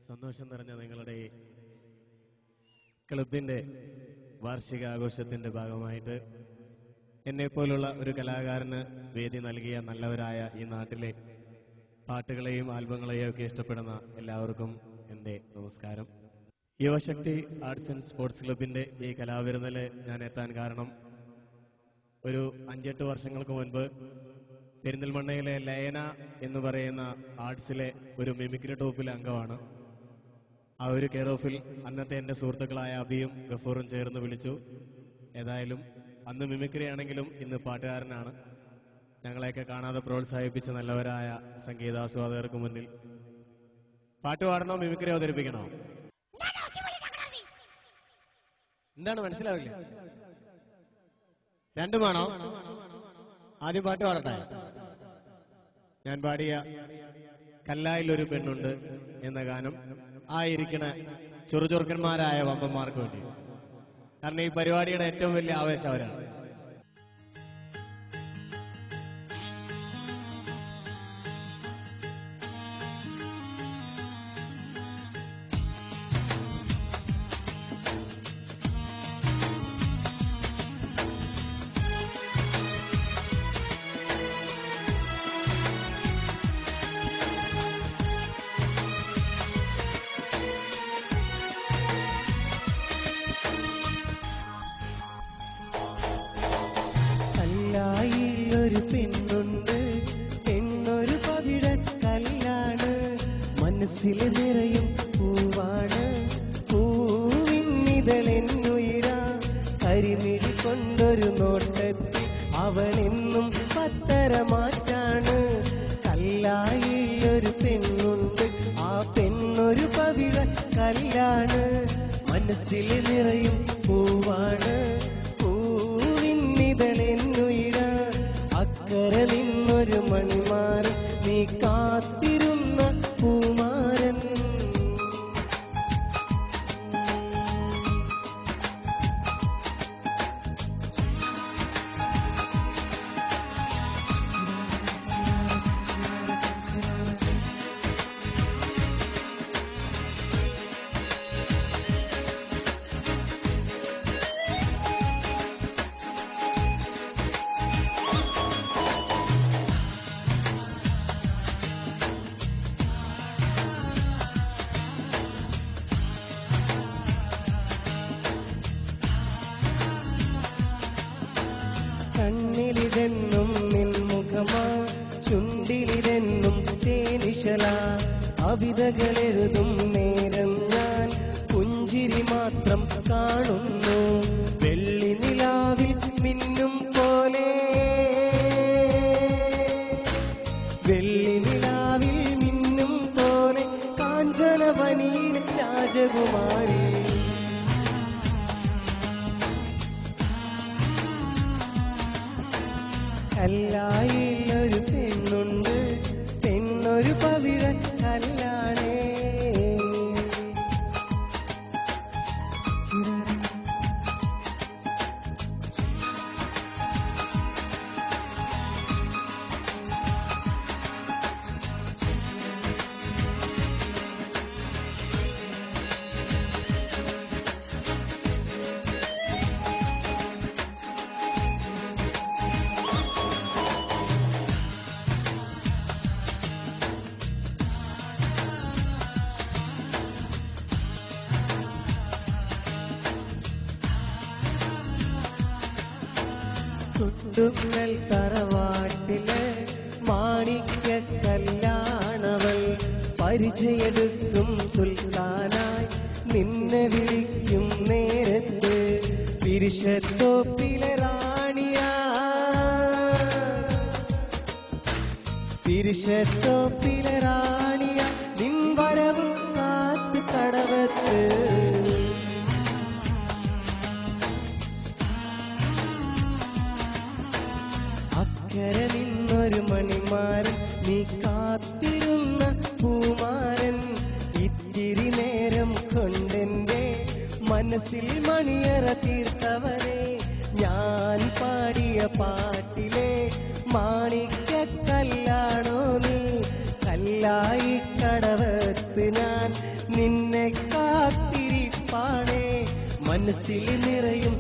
സന്തോഷം നിറഞ്ഞ നിങ്ങളുടെ ക്ലബിന്റെ വാർഷികാഘോഷത്തിന്റെ ഭാഗമായിട്ട് എന്നെപ്പോലുള്ള ഒരു കലാകാരന് വേദി നൽകിയ നല്ലവരായ ഈ നാട്ടിലെ പാട്ടുകളെയും ആൽബങ്ങളെയും ഒക്കെ ഇഷ്ടപ്പെടുന്ന എല്ലാവർക്കും എൻ്റെ നമസ്കാരം. യുവശക്തി ആർട്സ് ആൻഡ് സ്പോർട്സ് ക്ലബിന്റെ ഈ കലാവിരുന്നിൽ ഞാൻ എത്താൻ കാരണം ഒരു 5-8 വർഷങ്ങൾക്ക് മുൻപ് പെരിന്തൽമണ്ണയിലെ ലയന എന്ന് പറയുന്ന ആർട്സിലെ ഒരു മിമിക്രി ട്രൂപ്പിലെ അംഗമാണ്. ആ ഒരു കെയർ ഓഫിൽ അന്നത്തെ എൻ്റെ സുഹൃത്തുക്കളായ അബിയും ഗഫൂറും ചേർന്ന് വിളിച്ചു. ഏതായാലും അന്ന് മിമിക്രി ആണെങ്കിലും ഇന്ന് പാട്ടുകാരനാണ്. ഞങ്ങളെയൊക്കെ കാണാതെ പ്രോത്സാഹിപ്പിച്ച നല്ലവരായ സംഗീതാസ്വാദകർക്ക് മുന്നിൽ പാട്ട് പാടണോ മിമിക്രി അവതരിപ്പിക്കണോ? എന്താണ് മനസ്സിലാവില്ല? രണ്ടുമാണോ? ആദ്യം പാട്ട് പാടട്ടെ. ഞാൻ പാടിയ കല്ലായിൽ ഒരു പെണ്ണുണ്ട് എന്ന ഗാനം ആയിരിക്കണ ചുറുചുറുക്കന്മാരായ വമ്പന്മാർക്ക് വേണ്ടി. കാരണം ഈ പരിപാടിയുടെ ഏറ്റവും വലിയ ആവേശം അവരാണ്. ഒരു പെണ്ണുണ്ട്, പെണ്ണൊരു പവിഴ കല്ലാണ്, മനസ്സിൽ നിറയും പൂവാണ്, പൂവിന്നിതളെന്നുയിരാ, കരിമിഴി കൊണ്ടൊരു നോട്ടത്തിൽ അവളെന്നും പത്തരമാറ്റാണ്. കല്ലായി ഒരു പെണ്ണുണ്ട്, ആ പെണ്ണൊരു പവിഴ കല്ലാണ്, മനസ്സിൽ നിറയും പൂവാണ്, പൂവിന്നിതളെന്നുയിരാ, അക്കരെ നിന്നൊരു മണിമാരൻ, നീ കാത്തിരുന്ന പൂമാരൻ. കണ്ണിലിതെന്നും നിൻമുഖമാ, ചുണ്ടിലിതെന്നും തേനിശല, കവിതകളെഴുതും നേരം ഞാൻ പുഞ്ചിരി മാത്രം കാണുന്നു. വെള്ളി നിലാവിൽ മിന്നും പോലെ, വെള്ളി നിലാവിൽ മിന്നും പോലെ, കാഞ്ചനവനിയിലെ രാജകുമാരി. കല്ലായി ഒരു പെണ്ണുണ്ട്, പെണ്ണൊരു പവിഴ കല്ലാണേ. കുട്ടുങ്ങൽ തറവാട്ടിലെ മാണിക്യ കല്യാണവൾ, പരിചയെടുക്കും സുൽത്താനായി നിന്നെ വിളിക്കും നേരത്ത്, പിരിശത്തോപ്പിലെ റാണിയാ, പിരിശത്തോപ്പിലെ റാണിയാ, നിൻ വരവും കാത്ത് കടവത്ത്. അക്കരെ നിന്നൊരു മണിമാരൻ, നീ കാത്തിരുന്ന പൂമാരൻ, ഇത്തിരി നേരം കൊണ്ടെന്റെ മനസ്സിൽ മണിയറ തീർത്തവനെ, ഞാൻ പാടിയ പാട്ടിലെ മാണിക്യ കല്ലാണോ നീ, കല്ലായി കടവത്ത്. ഞാൻ നിന്നെ കാത്തിരിപ്പാണേ മനസ്സിൽ നിറയും